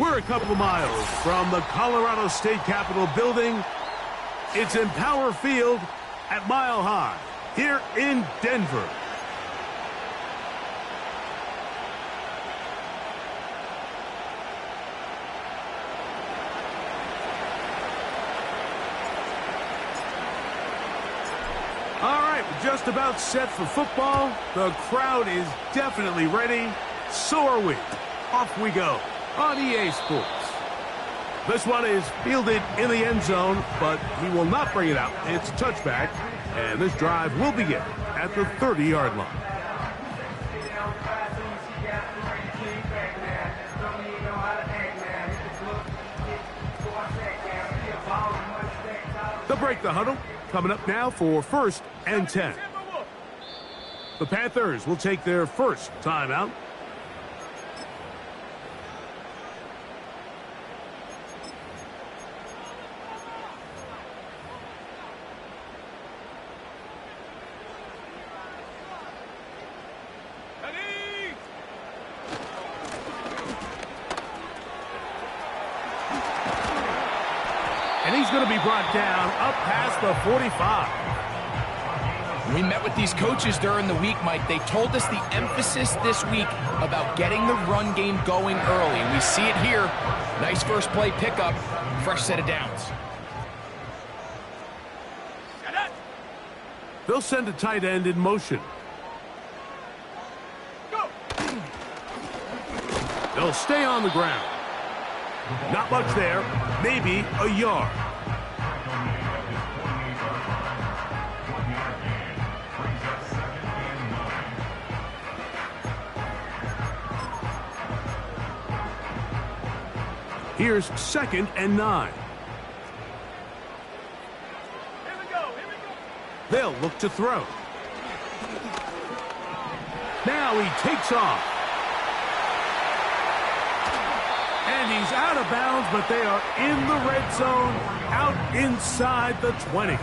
We're a couple of miles from the Colorado State Capitol building. It's Empower Field at Mile High here in Denver. All right, we're just about set for football. The crowd is definitely ready. So are we. Off we go on EA Sports. This one is fielded in the end zone, but he will not bring it out. It's a touchback, and this drive will begin at the 30-yard line. They'll break the huddle. Coming up now for 1st and 10. The Panthers will take their first timeout. And he's going to be brought down up past the 45. We met with these coaches during the week, Mike. They told us the emphasis this week about getting the run game going early. We see it here. Nice first play pickup. Fresh set of downs. They'll send a tight end in motion. Go. They'll stay on the ground. Not much there. Maybe a yard. Here's 2nd and 9. Here we go. They'll look to throw. Now he takes off. And he's out of bounds, but they are in the red zone, out inside the 20.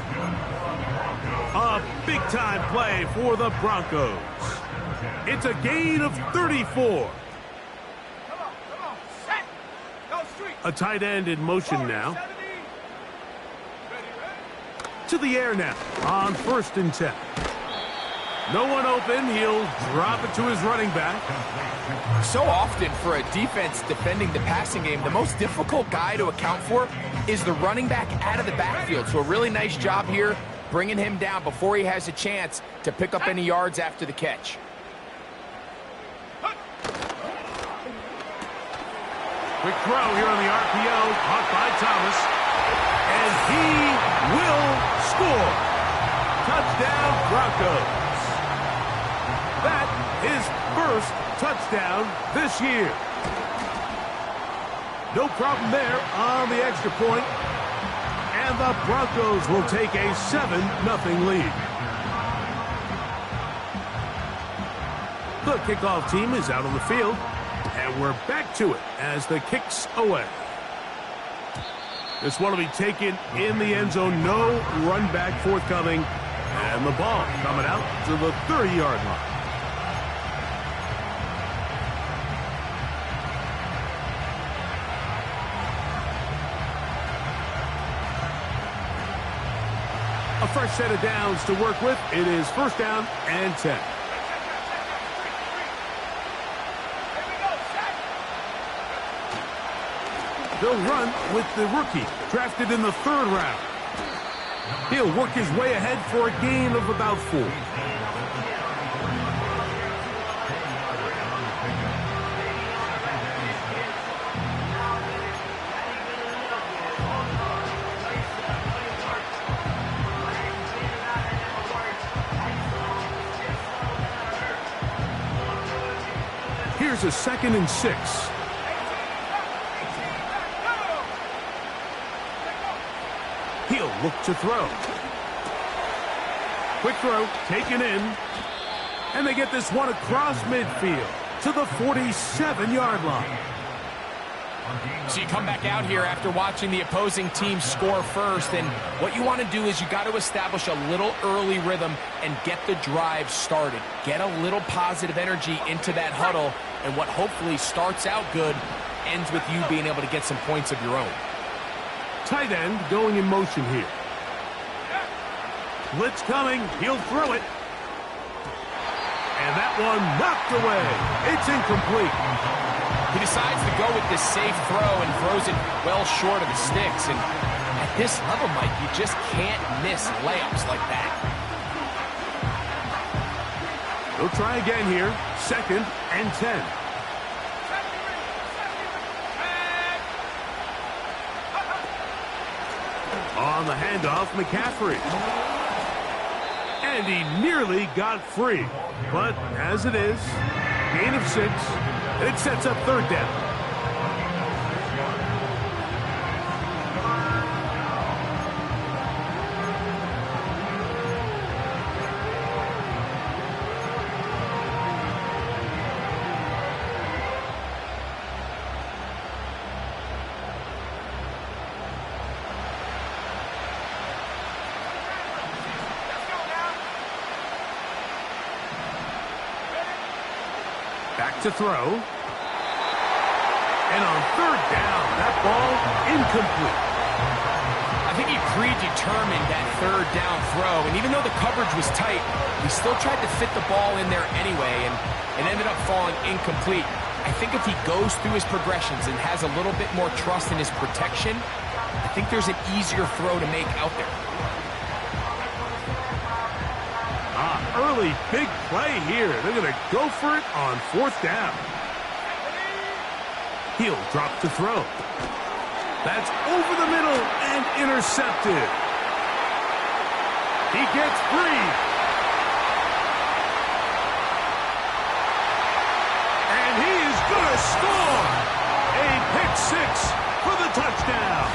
A big-time play for the Broncos. It's a gain of 34. Come on. Set. Go street. A tight end in motion now. 70. Ready. To the air now on 1st and 10. No one open. He'll drop it to his running back. So often for a defense defending the passing game, the most difficult guy to account for is the running back out of the backfield. So a really nice job here bringing him down before he has a chance to pick up any yards after the catch. Quick throw here on the RPO, caught by Thomas. And he will score. Touchdown, Broncos. That is first touchdown this year. No problem there on the extra point. And the Broncos will take a 7-0 lead. The kickoff team is out on the field. And we're back to it as the kick's away. This one will be taken in the end zone. No run back forthcoming. And the ball coming out to the 30-yard line. A fresh set of downs to work with. It is 1st down and 10. They'll run with the rookie, drafted in the 3rd round. He'll work his way ahead for a gain of about 4. Here's a 2nd and 6. He'll look to throw. Quick throw, taken in. And they get this one across midfield to the 47-yard line. So you come back out here after watching the opposing team score first, and what you want to do is you got to establish a little early rhythm and get the drive started. Get a little positive energy into that huddle, and what hopefully starts out good ends with you being able to get some points of your own. Tight end going in motion here. Blitz coming. He'll throw it. And that one knocked away. It's incomplete. He decides to go with this safe throw and throws it well short of the sticks. And at this level, Mike, you just can't miss layups like that. He'll try again here. 2nd and 10. On the handoff, McCaffrey. And he nearly got free. But as it is, gain of 6, and it sets up 3rd down. Back to throw. And on 3rd down, that ball incomplete. I think he predetermined that 3rd down throw, and even though the coverage was tight, he still tried to fit the ball in there anyway, and it ended up falling incomplete. I think if he goes through his progressions and has a little bit more trust in his protection, I think there's an easier throw to make out there. Early big play here. They're going to go for it on 4th down. He'll drop to throw. That's over the middle and intercepted. He gets free. And he is going to score. A pick 6 for the touchdown.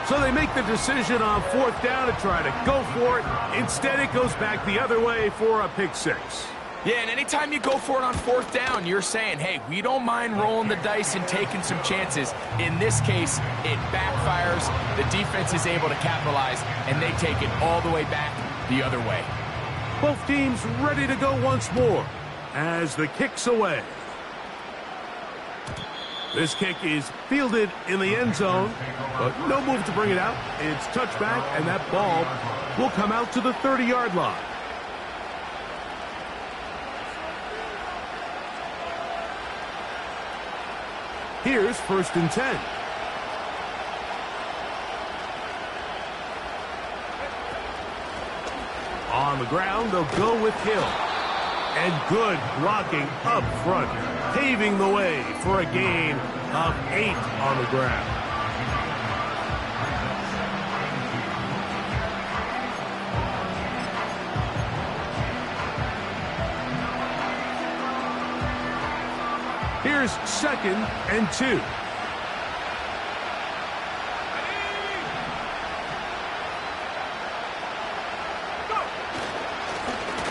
So they make the decision on 4th down to try to go for it. Instead, it goes back the other way for a pick 6. Yeah, and anytime you go for it on 4th down, you're saying, hey, we don't mind rolling the dice and taking some chances. In this case, it backfires. The defense is able to capitalize, and they take it all the way back the other way. Both teams ready to go once more as the kick's away. This kick is fielded in the end zone, but no move to bring it out. It's touchback, and that ball will come out to the 30-yard line. Here's 1st and 10. On the ground, they'll go with Hill. And good blocking up front, paving the way for a gain of 8 on the ground. Here's 2nd and 2.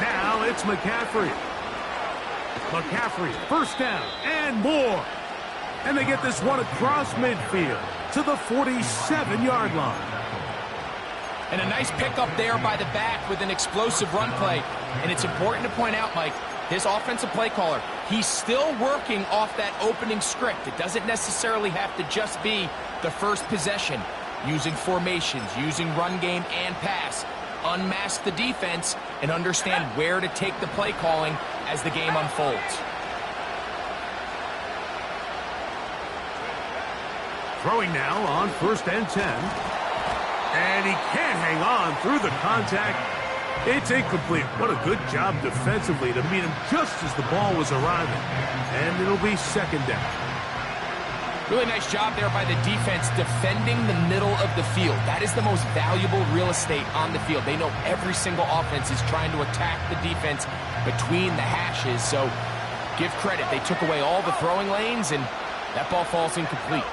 Now it's McCaffrey. McCaffrey, 1st down and more. And they get this one across midfield to the 47-yard line. And a nice pickup there by the back with an explosive run play. And it's important to point out, Mike, this offensive play caller, he's still working off that opening script. It doesn't necessarily have to just be the first possession. Using formations, using run game and pass. Unmask the defense and understand where to take the play calling as the game unfolds. Throwing now on 1st and 10. And he can't hang on through the contact. It's incomplete. What a good job defensively to meet him just as the ball was arriving. And it'll be 2nd down. Really nice job there by the defense defending the middle of the field. That is the most valuable real estate on the field. They know every single offense is trying to attack the defense between the hashes. So give credit. They took away all the throwing lanes, and that ball falls incomplete.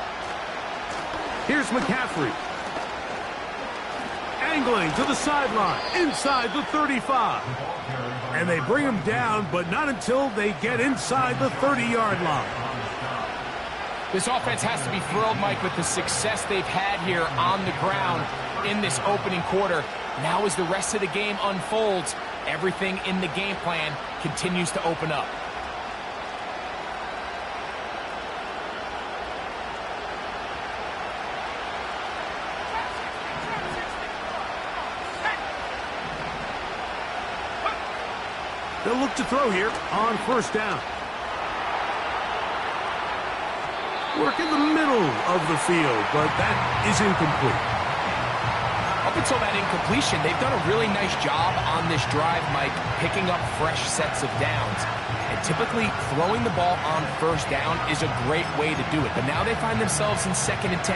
Here's McCaffrey. Angling to the sideline, inside the 35. And they bring him down, but not until they get inside the 30-yard line. This offense has to be thrilled, Mike, with the success they've had here on the ground in this opening quarter. Now as the rest of the game unfolds, everything in the game plan continues to open up. They'll look to throw here on first down. Work in the middle of the field, but that is incomplete. Up until that incompletion, they've done a really nice job on this drive, Mike, picking up fresh sets of downs. And typically, throwing the ball on first down is a great way to do it. But now they find themselves in 2nd and 10.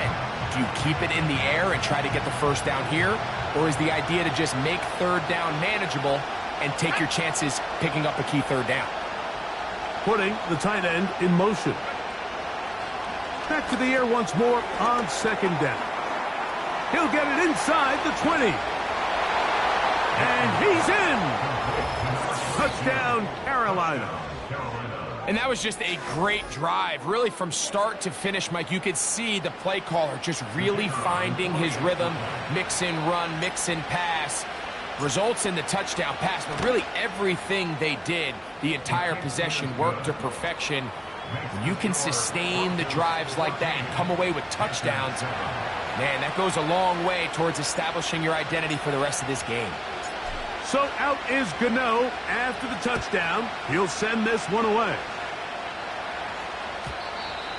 Do you keep it in the air and try to get the first down here? Or is the idea to just make third down manageable and take your chances picking up a key third down? Putting the tight end in motion. Back to the air once more on 2nd down. He'll get it inside the 20. And he's in. Touchdown, Carolina. And that was just a great drive. Really, from start to finish, Mike, you could see the play caller just really finding his rhythm. Mix in run, mix in pass. Results in the touchdown pass. But really, everything they did, the entire possession, worked to perfection. When you can sustain the drives like that and come away with touchdowns, man, that goes a long way towards establishing your identity for the rest of this game. So out is Gano after the touchdown. He'll send this one away.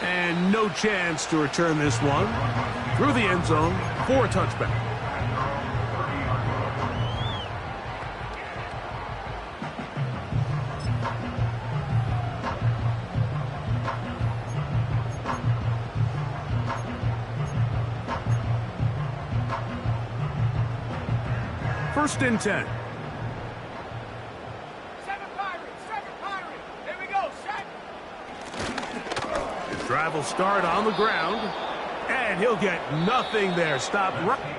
And no chance to return this one through the end zone for a touchback. First and 10. Seven Pirate. There we go, set. His drive will start on the ground. And he'll get nothing there. Stop right.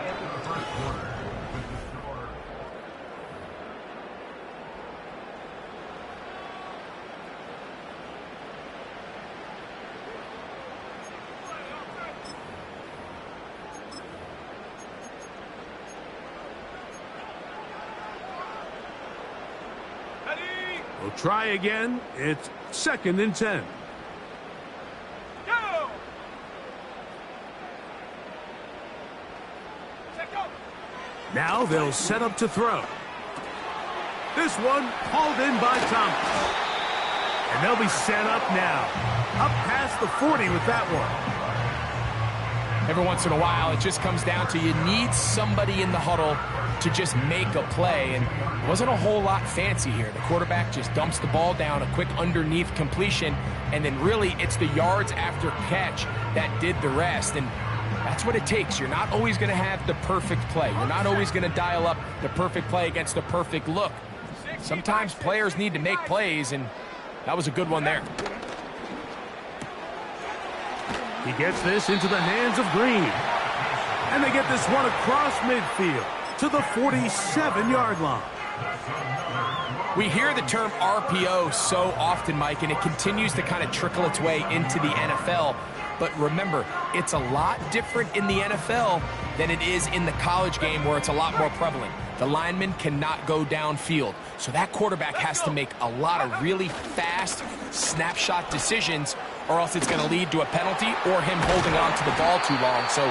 We'll try again. It's 2nd and 10. Go! Now they'll set up to throw. This one hauled in by Thomas. And they'll be set up now. Up past the 40 with that one. Every once in a while, it just comes down to you need somebody in the huddle to just make a play, and it wasn't a whole lot fancy here. The quarterback just dumps the ball down, a quick underneath completion, and then really it's the yards after catch that did the rest, and that's what it takes. You're not always going to have the perfect play. You're not always going to dial up the perfect play against the perfect look. Sometimes players need to make plays, and that was a good one there. He gets this into the hands of Green. And they get this one across midfield to the 47-yard line. We hear the term RPO so often, Mike, and it continues to kind of trickle its way into the NFL. But remember, it's a lot different in the NFL than it is in the college game where it's a lot more prevalent. The lineman cannot go downfield. So that quarterback has to make a lot of really fast snapshot decisions, or else it's going to lead to a penalty or him holding on to the ball too long. So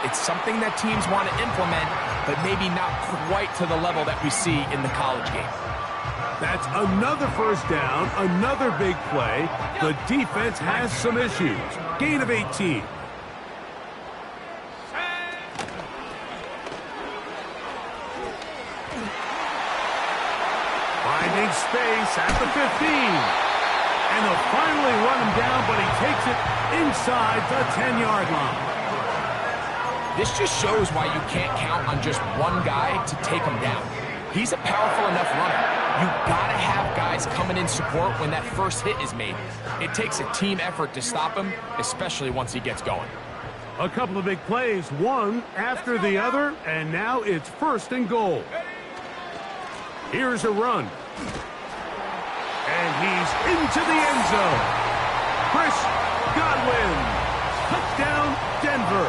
it's something that teams want to implement, but maybe not quite to the level that we see in the college game. That's another first down, another big play. The defense has some issues. Gain of 18. Finding space at the 15. And they'll finally run him down, but he takes it inside the 10-yard line. This just shows why you can't count on just one guy to take him down. He's a powerful enough runner. You gotta have guys coming in support when that first hit is made. It takes a team effort to stop him, especially once he gets going. A couple of big plays, one after the other, and now it's 1st and goal. Here's a run. And he's into the end zone. Chris Godwin. Touchdown, Denver.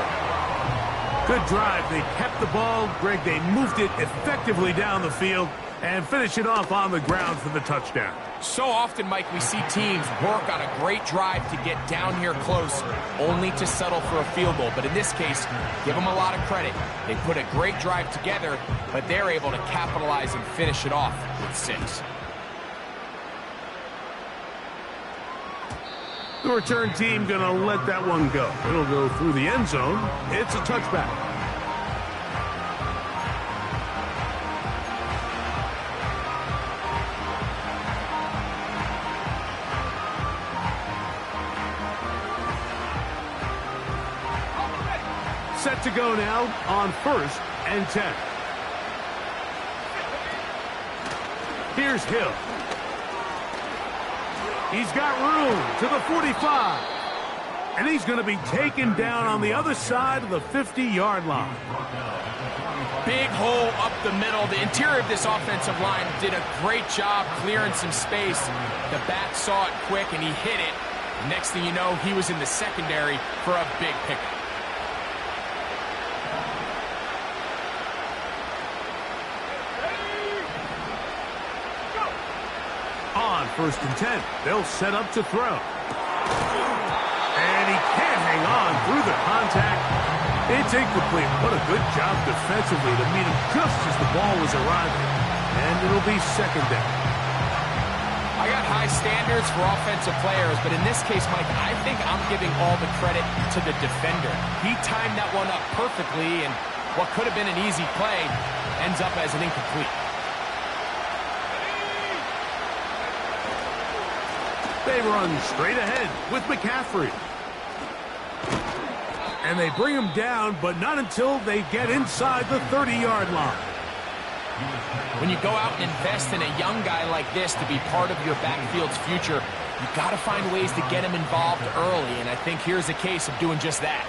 Good drive. They kept the ball. Greg, they moved it effectively down the field and finish it off on the ground for the touchdown. So often, Mike, we see teams work on a great drive to get down here close, only to settle for a field goal. But in this case, give them a lot of credit. They put a great drive together, but they're able to capitalize and finish it off with 6. The return team going to let that one go. It'll go through the end zone. It's a touchback. Set to go now on 1st and 10. Here's Hill. He's got room to the 45. And he's going to be taken down on the other side of the 50-yard line. Big hole up the middle. The interior of this offensive line did a great job clearing some space. The back saw it quick, and he hit it. Next thing you know, he was in the secondary for a big pickup. On 1st and 10, they'll set up to throw. And he can't hang on through the contact. It's incomplete. What a good job defensively to meet him just as the ball was arriving. And it'll be 2nd down. I got high standards for offensive players, but in this case, Mike, I think I'm giving all the credit to the defender. He timed that one up perfectly, and what could have been an easy play ends up as an incomplete. They run straight ahead with McCaffrey. And they bring him down, but not until they get inside the 30-yard line. When you go out and invest in a young guy like this to be part of your backfield's future, you've got to find ways to get him involved early, and I think here's a case of doing just that.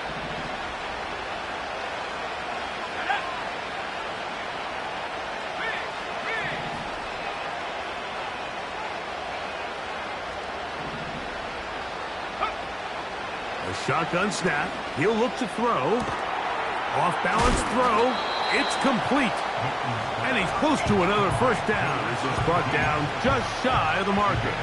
A shotgun snap. He'll look to throw. Off-balance throw. It's complete. And he's close to another 1st down as he's brought down just shy of the marker.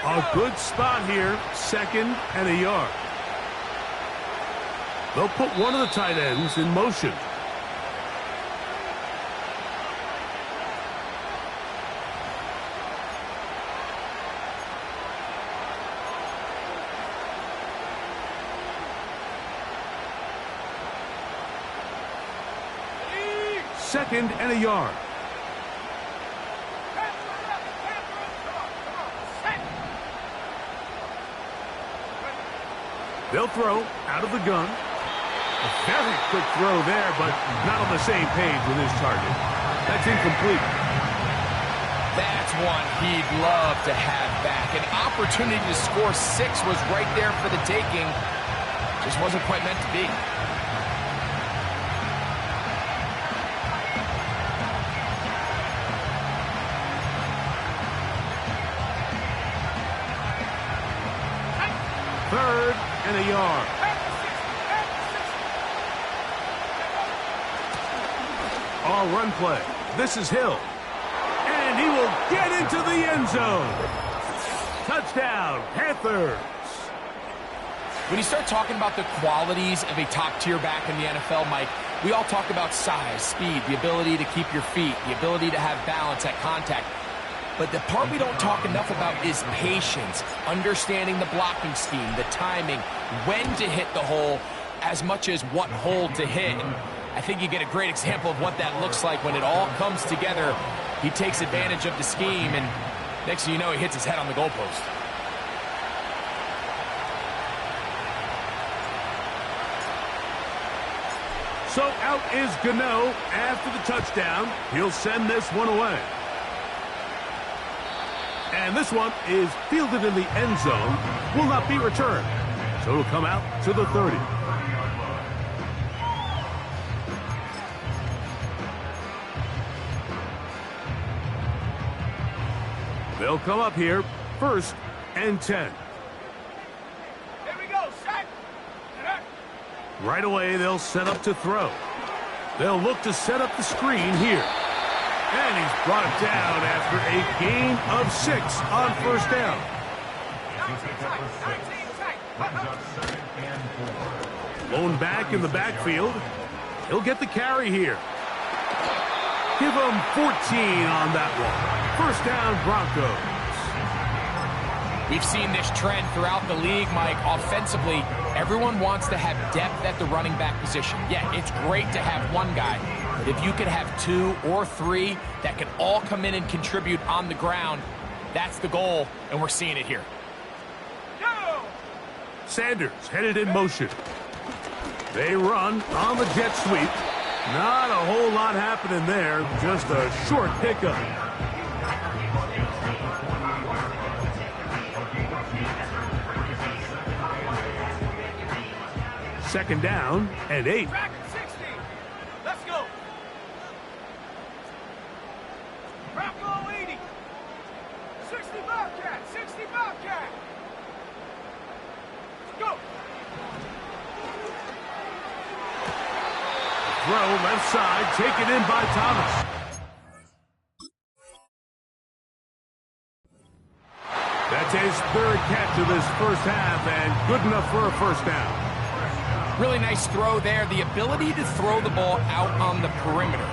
A good spot here, 2nd and a yard. They'll put one of the tight ends in motion. Second and a yard. They'll throw out of the gun. A very quick throw there, but not on the same page with his target. That's incomplete. That's one he'd love to have back. An opportunity to score 6 was right there for the taking. Just wasn't quite meant to be. Third and a yard. All run play. This is Hill. And he will get into the end zone. Touchdown, Panthers. When you start talking about the qualities of a top-tier back in the NFL, Mike, we all talk about size, speed, the ability to keep your feet, the ability to have balance at contact. But the part we don't talk enough about is patience, understanding the blocking scheme, the timing, when to hit the hole, as much as what hole to hit. And I think you get a great example of what that looks like when it all comes together. He takes advantage of the scheme, and next thing you know, he hits his head on the goalpost. So out is Gano after the touchdown. He'll send this one away. And this one is fielded in the end zone, will not be returned. So it'll come out to the 30. They'll come up here, 1st and 10. Here we go, set. Right away, they'll set up to throw. They'll look to set up the screen here. And he's brought down after a gain of 6 on 1st down. Lone back in the backfield. He'll get the carry here. Give him 14 on that one. First down, Broncos. We've seen this trend throughout the league, Mike. Offensively, everyone wants to have depth at the running back position. Yeah, it's great to have one guy, but if you could have 2 or 3 that can all come in and contribute on the ground, that's the goal, and we're seeing it here. Sanders headed in motion. They run on the jet sweep. Not a whole lot happening there, just a short pickup. Second down and 8. Back at 60. Let's go. Bronco 80. 60 Bobcat. 60 Bobcat. Go. Throw left side, taken in by Thomas. That's his third catch of this first half and good enough for a first down. Really nice throw there. The ability to throw the ball out on the perimeter.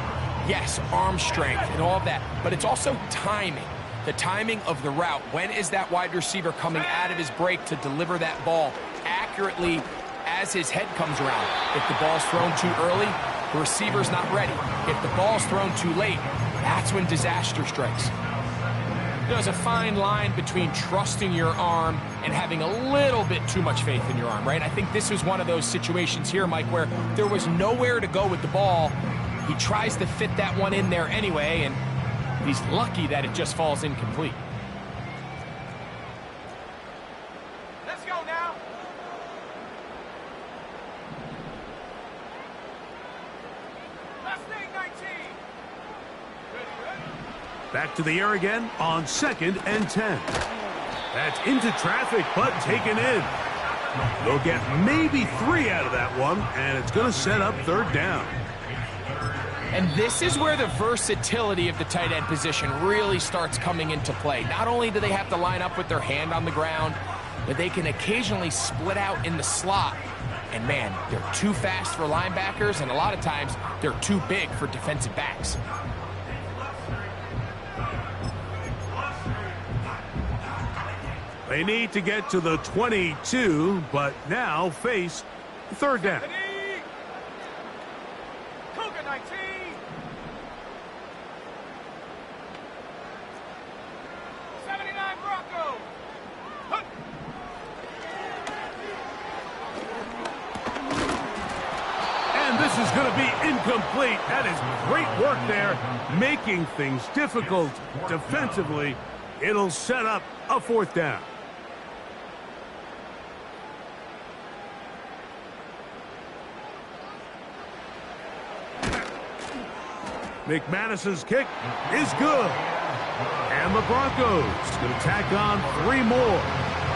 Yes, arm strength and all of that, but it's also timing. The timing of the route. When is that wide receiver coming out of his break to deliver that ball accurately as his head comes around? If the ball's thrown too early, the receiver's not ready. If the ball's thrown too late, that's when disaster strikes. There's a fine line between trusting your arm and having a little bit too much faith in your arm, right? I think this was one of those situations here, Mike, where there was nowhere to go with the ball. He tries to fit that one in there anyway, and he's lucky that it just falls incomplete. Let's go now. Last thing, 19. Ready. Back to the air again on second and 10. That's into traffic, but taken in. They'll get maybe 3 out of that one, and it's going to set up third down. And this is where the versatility of the tight end position really starts coming into play. Not only do they have to line up with their hand on the ground, but they can occasionally split out in the slot. And man, they're too fast for linebackers, and a lot of times they're too big for defensive backs. They need to get to the 22, but now face third down. Cougar 19. Bronco. And this is going to be incomplete. That is great work there, making things difficult defensively. It'll set up a fourth down. McManus's kick is good. And the Broncos going to tack on 3 more,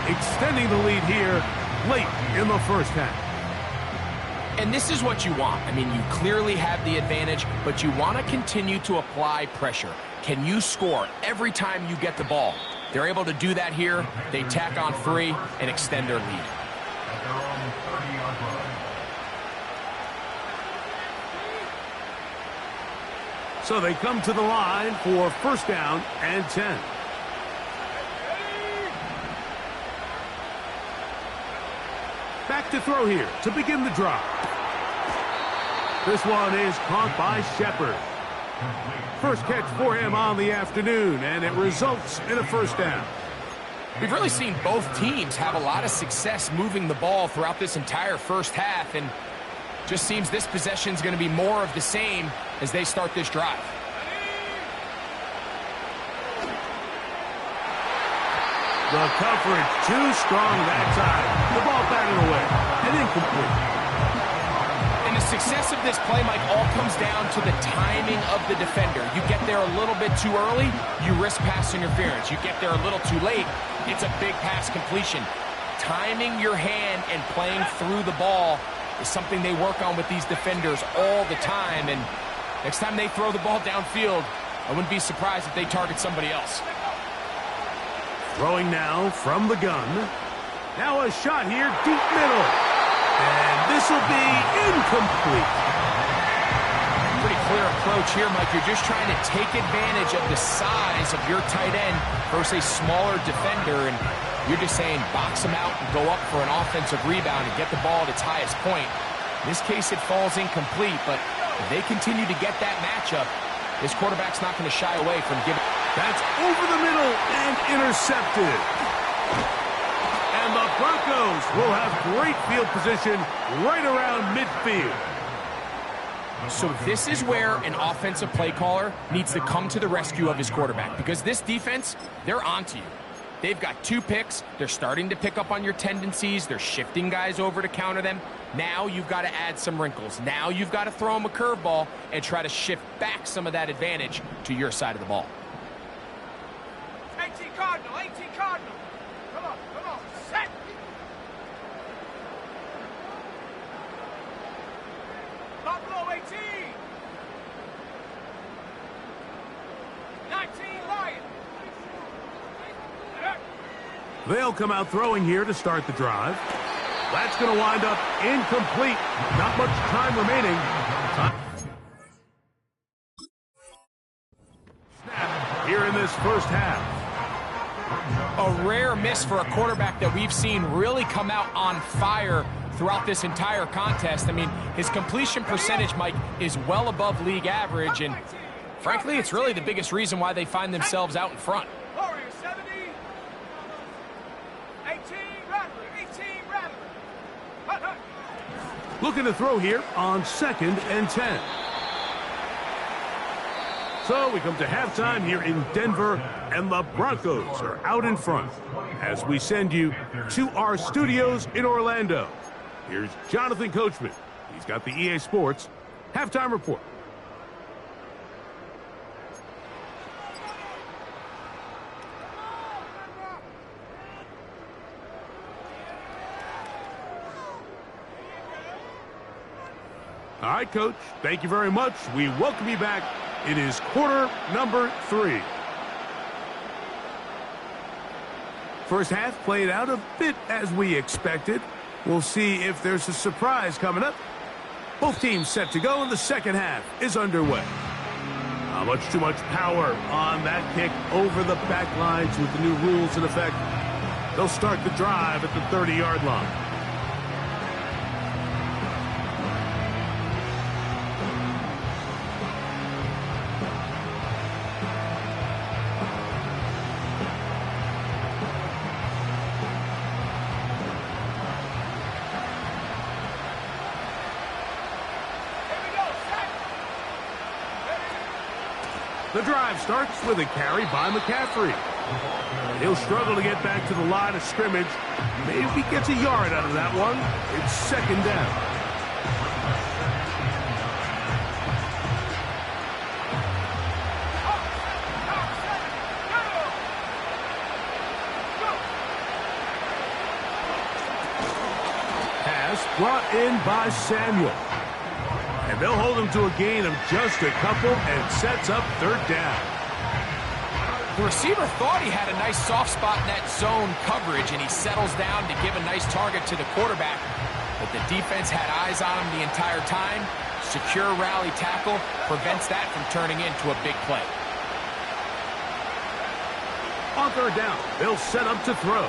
extending the lead here late in the first half. And this is what you want. I mean, you clearly have the advantage, but you want to continue to apply pressure. Can you score every time you get the ball? They're able to do that here. They tack on 3 and extend their lead. So they come to the line for first down and 10. Back to throw here to begin the drive. This one is caught by Shepard. First catch for him on the afternoon, and it results in a first down. We've really seen both teams have a lot of success moving the ball throughout this entire first half, and just seems this possession is going to be more of the same as they start this drive. The coverage too strong that time. The ball batted away and incomplete. And the success of this play, Mike, all comes down to the timing of the defender. You get there a little bit too early, you risk pass interference. You get there a little too late, it's a big pass completion. Timing your hand and playing through the ball is something they work on with these defenders all the time. And next time they throw the ball downfield, I wouldn't be surprised if they target somebody else. Throwing now from the gun. Now a shot here, deep middle. And this will be incomplete. Pretty clear approach here, Mike. You're just trying to take advantage of the size of your tight end versus a smaller defender, and you're just saying box him out and go up for an offensive rebound and get the ball at its highest point. In this case, it falls incomplete, but if they continue to get that matchup, this quarterback's not going to shy away from giving. That's over the middle and intercepted. And the Broncos will have great field position right around midfield. So this is where an offensive play caller needs to come to the rescue of his quarterback, because this defense, they're onto you. They've got 2 picks. They're starting to pick up on your tendencies. They're shifting guys over to counter them. Now you've got to add some wrinkles. Now you've got to throw them a curveball and try to shift back some of that advantage to your side of the ball. 18 Cardinal, 18 Cardinal. Come on, set. Buffalo 18. 19 Lion. They'll come out throwing here to start the drive. That's going to wind up incomplete. Not much time remaining. Snap here in this first half. A rare miss for a quarterback that we've seen really come out on fire throughout this entire contest. I mean, his completion percentage, Mike, is well above league average, and frankly, it's really the biggest reason why they find themselves out in front. Warriors 70. 18 Rattler, 18 Rattler. Hut, hut. Looking to throw here on 2nd and 10. So we come to halftime here in Denver, and the Broncos are out in front as we send you to our studios in Orlando. Here's Jonathan Coachman. He's got the EA Sports halftime report. All right, Coach, thank you very much. We welcome you back. It is quarter number 3. First half played out a bit as we expected. We'll see if there's a surprise coming up. Both teams set to go, and the second half is underway. Not too much power on that kick over the back lines with the new rules in effect. They'll start the drive at the 30-yard line. The drive starts with a carry by McCaffrey. He'll struggle to get back to the line of scrimmage. Maybe he gets a yard out of that one. It's 2nd down. Pass brought in by Samuel. And they'll hold him to a gain of just a couple and sets up 3rd down. The receiver thought he had a nice soft spot in that zone coverage, and he settles down to give a nice target to the quarterback. But the defense had eyes on him the entire time. Secure rally tackle prevents that from turning into a big play. On 3rd down, they'll set up to throw.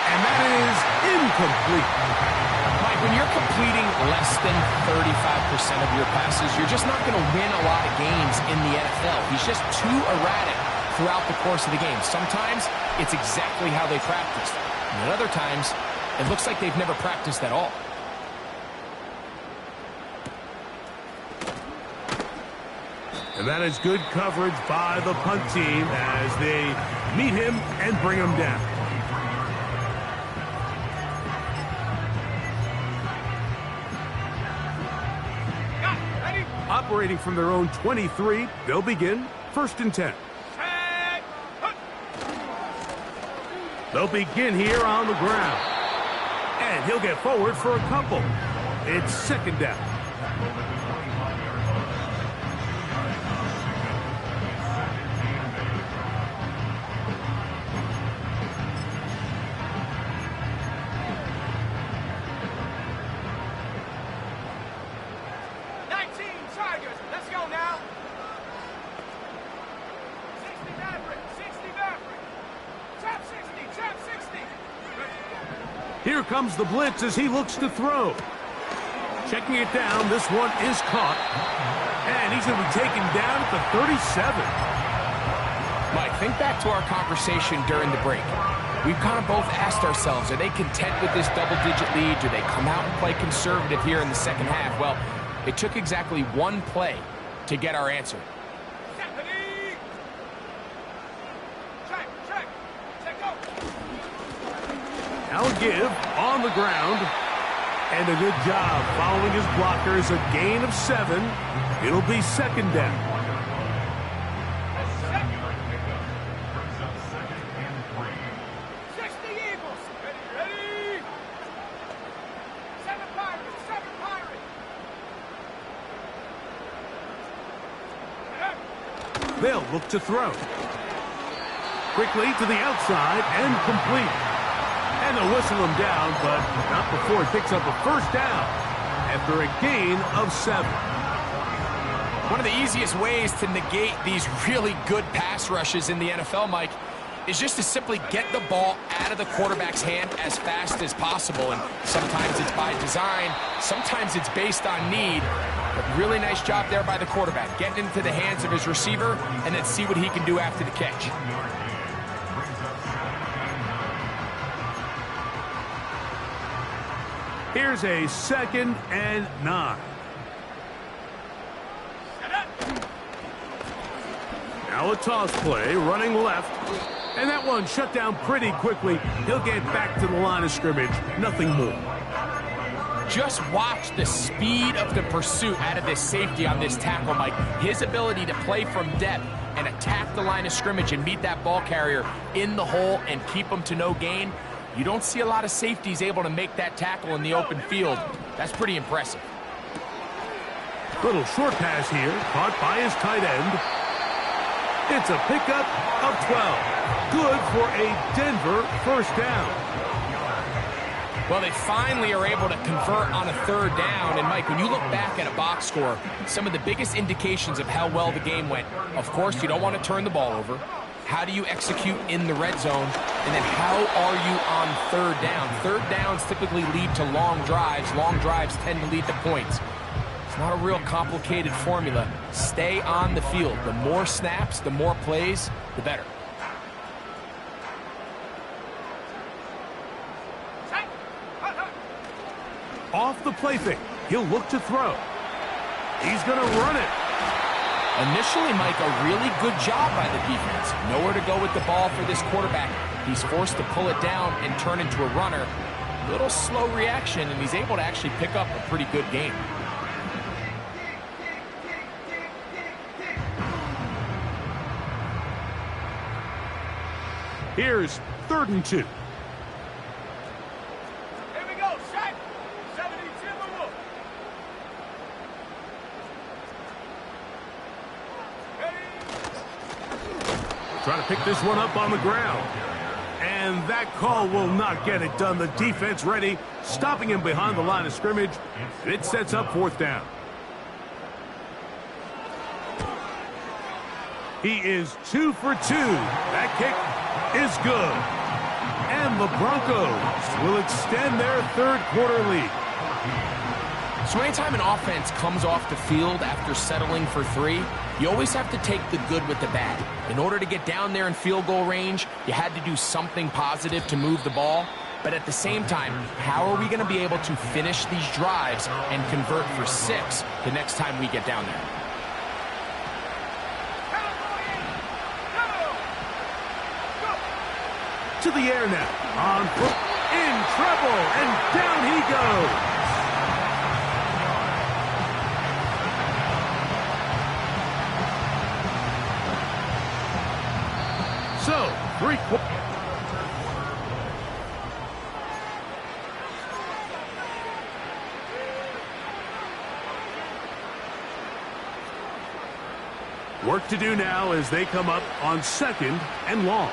And that is incomplete. Mike, when you're completing less than 35% of your passes, you're just not going to win a lot of games in the NFL. He's just too erratic throughout the course of the game. Sometimes it's exactly how they practiced. And at other times, it looks like they've never practiced at all. And that is good coverage by the punt team as they meet him and bring him down. Operating from their own 23, they'll begin 1st and 10. They'll begin here on the ground. And he'll get forward for a couple. It's 2nd down. Here comes the blitz as he looks to throw. Checking it down, this one is caught. And he's going to be taken down at the 37. Mike, think back to our conversation during the break. We've kind of both asked ourselves, are they content with this double-digit lead? Do they come out and play conservative here in the second half? Well, it took exactly one play to get our answer. Now a give on the ground. And a good job following his blockers. A gain of 7. It'll be second down. They'll look to throw. Quickly to the outside and complete. And they'll whistle him down, but not before he picks up a first down after a gain of 7. One of the easiest ways to negate these really good pass rushes in the NFL, Mike, is just to simply get the ball out of the quarterback's hand as fast as possible. And sometimes it's by design, sometimes it's based on need. But really nice job there by the quarterback. Getting into the hands of his receiver and then see what he can do after the catch. Here's a 2nd and 9. Now a toss play, running left. And that one shut down pretty quickly. He'll get back to the line of scrimmage. Nothing more. Just watch the speed of the pursuit out of this safety on this tackle, Mike. His ability to play from depth and attack the line of scrimmage and meet that ball carrier in the hole and keep him to no gain. You don't see a lot of safeties able to make that tackle in the open field. That's pretty impressive. Little short pass here, caught by his tight end. It's a pickup of 12. Good for a Denver first down. Well, they finally are able to convert on a third down. And, Mike, when you look back at a box score, some of the biggest indications of how well the game went, of course, you don't want to turn the ball over. How do you execute in the red zone? And then how are you on third down? Third downs typically lead to long drives. Long drives tend to lead to points. It's not a real complicated formula. Stay on the field. The more snaps, the more plays, the better. Off the play fake. He'll look to throw. He's going to run it. Initially, Mike, a really good job by the defense. Nowhere to go with the ball for this quarterback. He's forced to pull it down and turn into a runner. Little slow reaction, and he's able to actually pick up a pretty good game. Here's 3rd and 2. Here we go, set. 72 the wolf. Trying to pick this one up on the ground. And that call will not get it done. The defense ready, stopping him behind the line of scrimmage. And it sets up 4th down. He is 2 for 2. That kick is good. And the Broncos will extend their 3rd quarter lead. So anytime an offense comes off the field after settling for 3, you always have to take the good with the bad. In order to get down there in field goal range, you had to do something positive to move the ball. But at the same time, how are we going to be able to finish these drives and convert for 6 the next time we get down there? To the air now. On foot. In trouble. And down he goes. So, 3 quarters. Work to do now as they come up on 2nd and long.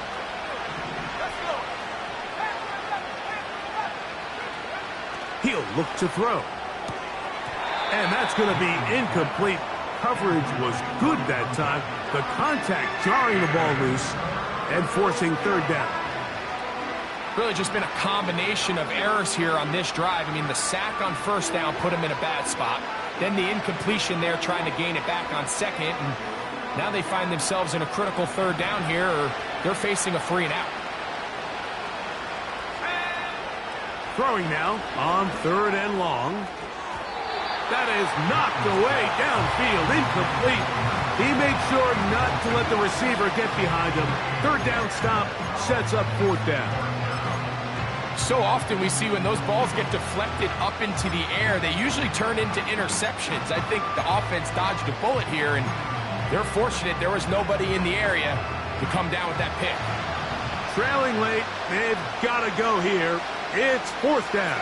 He'll look to throw. And that's going to be incomplete. Coverage was good that time. The contact jarring the ball loose and forcing 3rd down. Really just been a combination of errors here on this drive. I mean, the sack on first down put him in a bad spot. Then the incompletion there trying to gain it back on second. And now they find themselves in a critical third down here, or they're facing a 3 and out. Throwing now on 3rd and long. That is knocked away downfield, incomplete. He made sure not to let the receiver get behind him. 3rd down stop sets up 4th down. So often we see when those balls get deflected up into the air, they usually turn into interceptions. I think the offense dodged a bullet here, and they're fortunate there was nobody in the area to come down with that pick. Trailing late, they've got to go here. It's 4th down.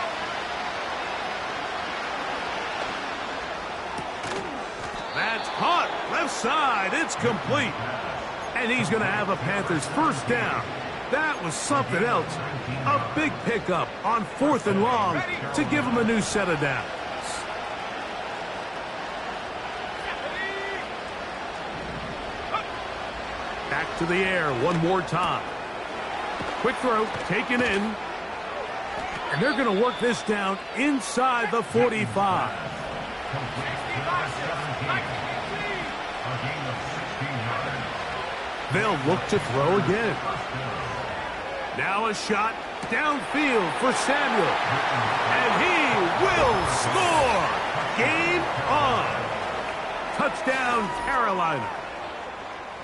That's caught. Left side. It's complete. And he's going to have a Panthers 1st down. That was something else. A big pickup on 4th and long to give him a new set of downs. Back to the air one more time. Quick throw, taken in. And they're going to work this down inside the 45. They'll look to throw again. Now a shot downfield for Samuel. And he will score. Game on. Touchdown, Carolina.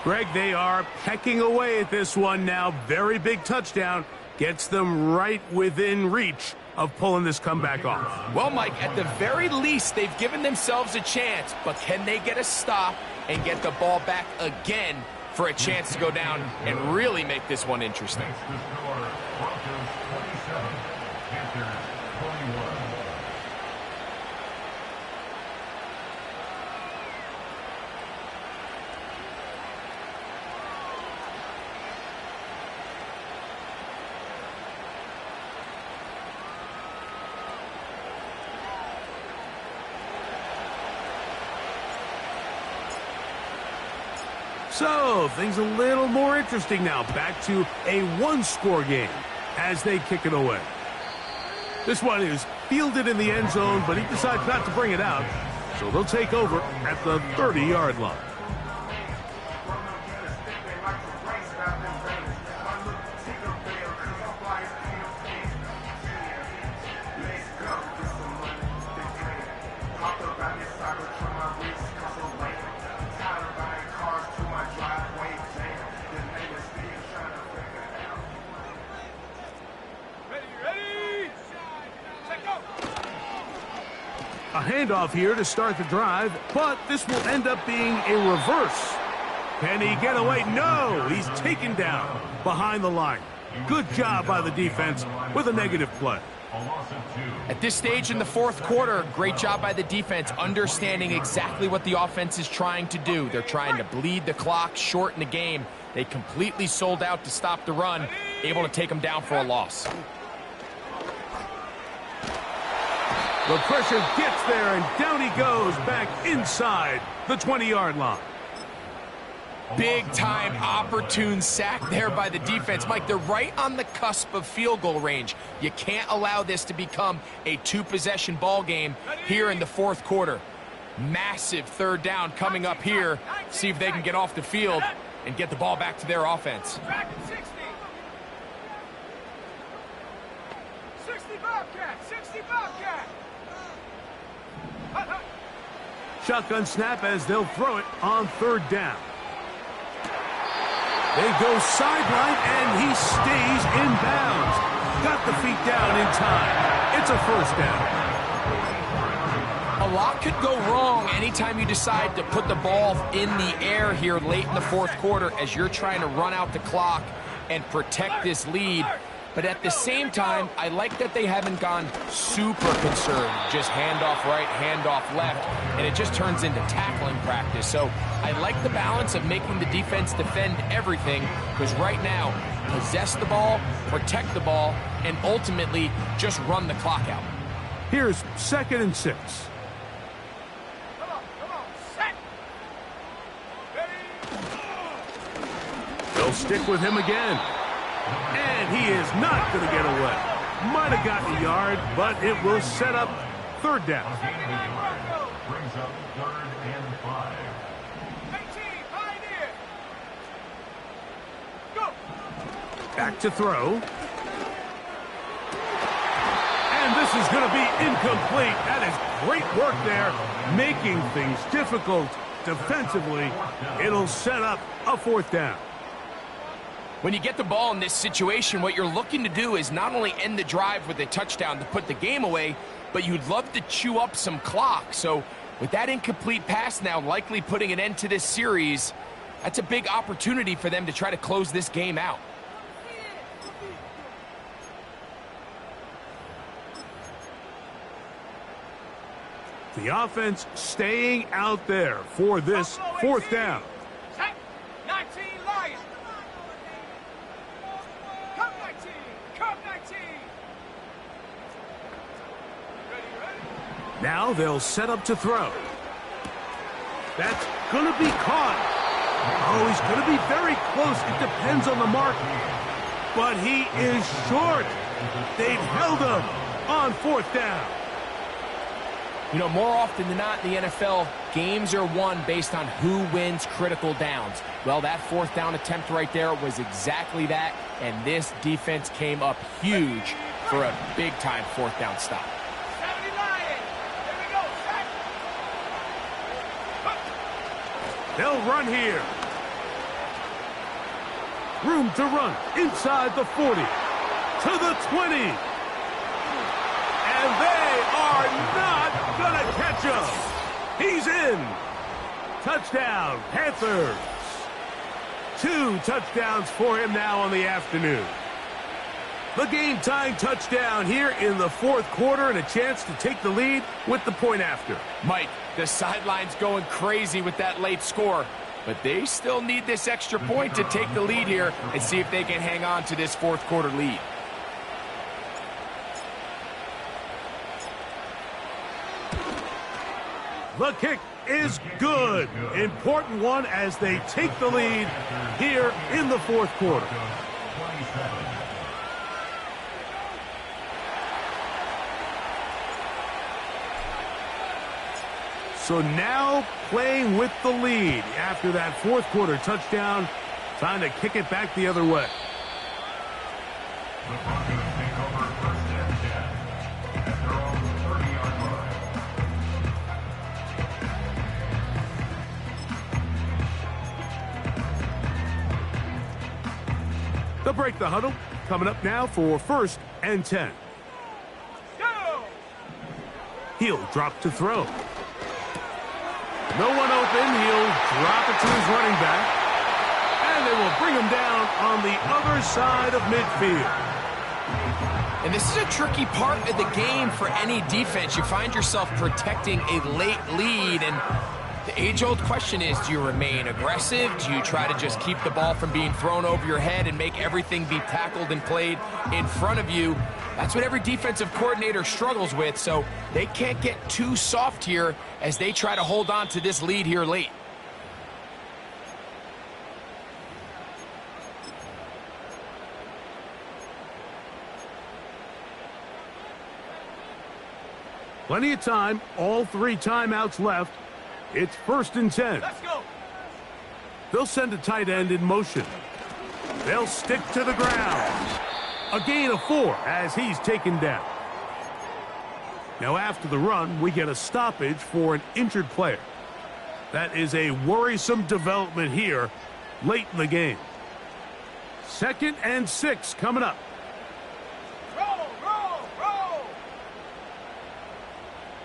Greg, they are pecking away at this one now. Very big touchdown. Gets them right within reach of pulling this comeback off. Well, Mike, at the very least, they've given themselves a chance. But can they get a stop and get the ball back again for a chance to go down and really make this one interesting? So, things a little more interesting now. Back to a one-score game as they kick it away. This one is fielded in the end zone, but he decides not to bring it out. So they'll take over at the 30-yard line. A handoff here to start the drive, but this will end up being a reverse. Can he get away? No, he's taken down behind the line. Good job by the defense with a negative play. At this stage in the 4th quarter, great job by the defense, understanding exactly what the offense is trying to do. They're trying to bleed the clock, shorten the game. They completely sold out to stop the run, able to take them down for a loss. The pressure gets there, and down he goes back inside the 20-yard line. Big-time opportune sack there by the defense. Mike, they're right on the cusp of field goal range. You can't allow this to become a 2-possession ball game here in the 4th quarter. Massive 3rd down coming up here. See if they can get off the field and get the ball back to their offense. 60 Bobcat, 60 Bobcat. Shotgun snap as they'll throw it on 3rd down. They go sideline, and he stays in bounds. Got the feet down in time. It's a 1st down. A lot could go wrong anytime you decide to put the ball in the air here late in the 4th quarter as you're trying to run out the clock and protect this lead. But at the same time, I like that they haven't gone super concerned. Just handoff right, handoff left, and it just turns into tackling practice. So I like the balance of making the defense defend everything, because right now, possess the ball, protect the ball, and ultimately just run the clock out. Here's 2nd and 6. Come on, set. Ready. They'll stick with him again. And he is not going to get away. Might have gotten a yard, but it will set up third down. Brings up 3rd and 5. 18, Pioneer. Go. Back to throw. And this is going to be incomplete. That is great work there, making things difficult defensively. It'll set up a 4th down. When you get the ball in this situation, what you're looking to do is not only end the drive with a touchdown to put the game away, but you'd love to chew up some clock. So with that incomplete pass now likely putting an end to this series, that's a big opportunity for them to try to close this game out. The offense staying out there for this 4th down. Set. 19, Lions. Come 19. Come 19. Ready. Now they'll set up to throw. That's going to be caught. Oh, he's going to be very close. It depends on the mark. But he is short. They've held him on 4th down. You know, more often than not in the NFL, games are won based on who wins critical downs. Well, that 4th down attempt right there was exactly that, and this defense came up huge for a big-time 4th down stop. 70 Lions. Here we go. Set. They'll run here. Room to run inside the 40 to the 20. And they are not going to catch him. He's in. Touchdown, Panthers. 2 touchdowns for him now on the afternoon. The game-tying touchdown here in the 4th quarter and a chance to take the lead with the point after. Mike, the sideline's going crazy with that late score, but they still need this extra point to take the lead here and see if they can hang on to this 4th quarter lead. The kick is good. Important one as they take the lead here in the 4th quarter. So now playing with the lead after that 4th quarter touchdown, trying to kick it back the other way. The Broncos take over 1st and 10 at their own 30-yard line. They'll break the huddle. Coming up now for 1st and 10. Go. He'll drop to throw. No one open. He'll drop it to his running back. And they will bring him down on the other side of midfield. And this is a tricky part of the game for any defense. You find yourself protecting a late lead, and the age-old question is, do you remain aggressive? Do you try to just keep the ball from being thrown over your head and make everything be tackled and played in front of you? That's what every defensive coordinator struggles with, so they can't get too soft here as they try to hold on to this lead here late. Plenty of time. All 3 timeouts left. It's 1st and 10. Let's go. They'll send a tight end in motion. They'll stick to the ground. A gain of 4 as he's taken down. Now after the run, we get a stoppage for an injured player. That is a worrisome development here late in the game. 2nd and 6 coming up. Roll, roll, roll.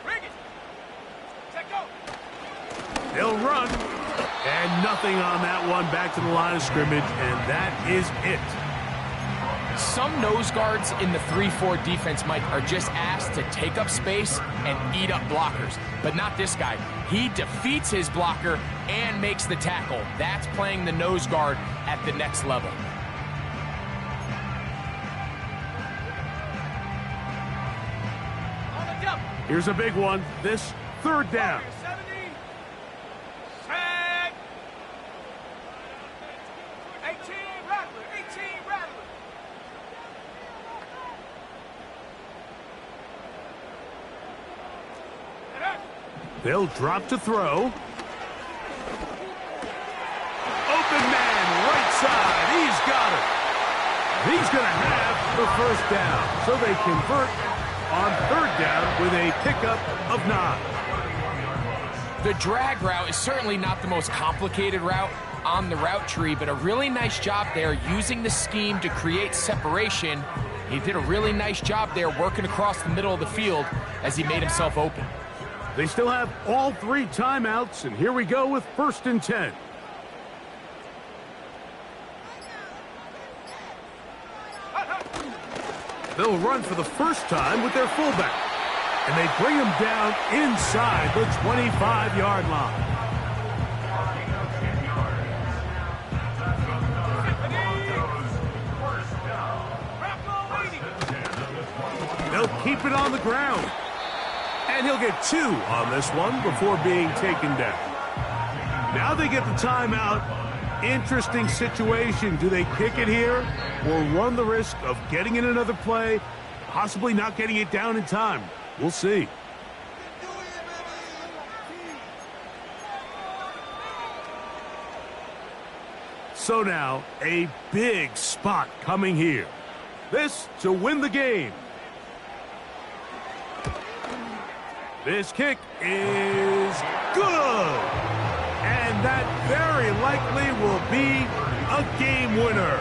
Bring it. Check go. They'll run. And nothing on that one. Back to the line of scrimmage, and that is it. Some nose guards in the 3-4 defense, Mike, are just asked to take up space and eat up blockers. But not this guy. He defeats his blocker and makes the tackle. That's playing the nose guard at the next level. On the jump. Here's a big one. This 3rd down. 70. Set. 18 Rattler. 18 Rattler. They'll drop to throw. Open man, right side. He's got it. He's going to have the first down. So they convert on third down with a pickup of 9. The drag route is certainly not the most complicated route on the route tree, but a really nice job there using the scheme to create separation. He did a really nice job there working across the middle of the field as he made himself open. They still have all 3 timeouts, and here we go with 1st and 10. They'll run for the first time with their fullback, and they bring him down inside the 25-yard line. They'll keep it on the ground. And he'll get 2 on this one before being taken down. Now they get the timeout. Interesting situation. Do they kick it here or run the risk of getting in another play, possibly not getting it down in time? We'll see. So now a big spot coming here. This to win the game. This kick is good. And that very likely will be a game winner.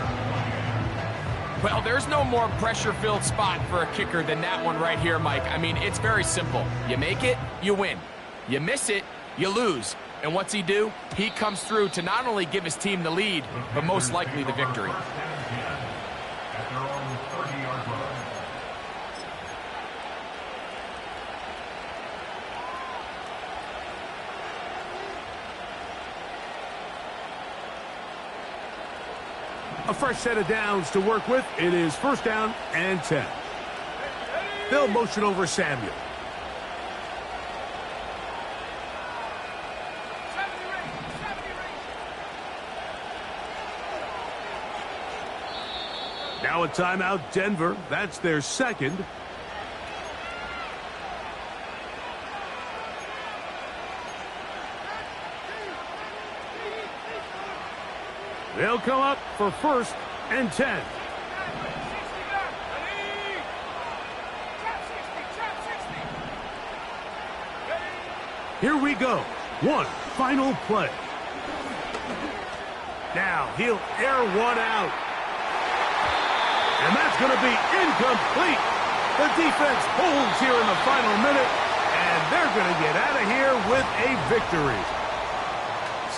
Well, there's no more pressure-filled spot for a kicker than that one right here, Mike. I mean, it's very simple. You make it, you win. You miss it, you lose. And what's he do? He comes through to not only give his team the lead, but most likely the victory. At their own 30-yard line. A fresh set of downs to work with. It is 1st down and 10. They'll motion over Samuel. Now a timeout, Denver. That's their 2nd. They'll come up for 1st and 10. Here we go. One final play. Now he'll air one out. And that's going to be incomplete. The defense holds here in the final minute, and they're going to get out of here with a victory.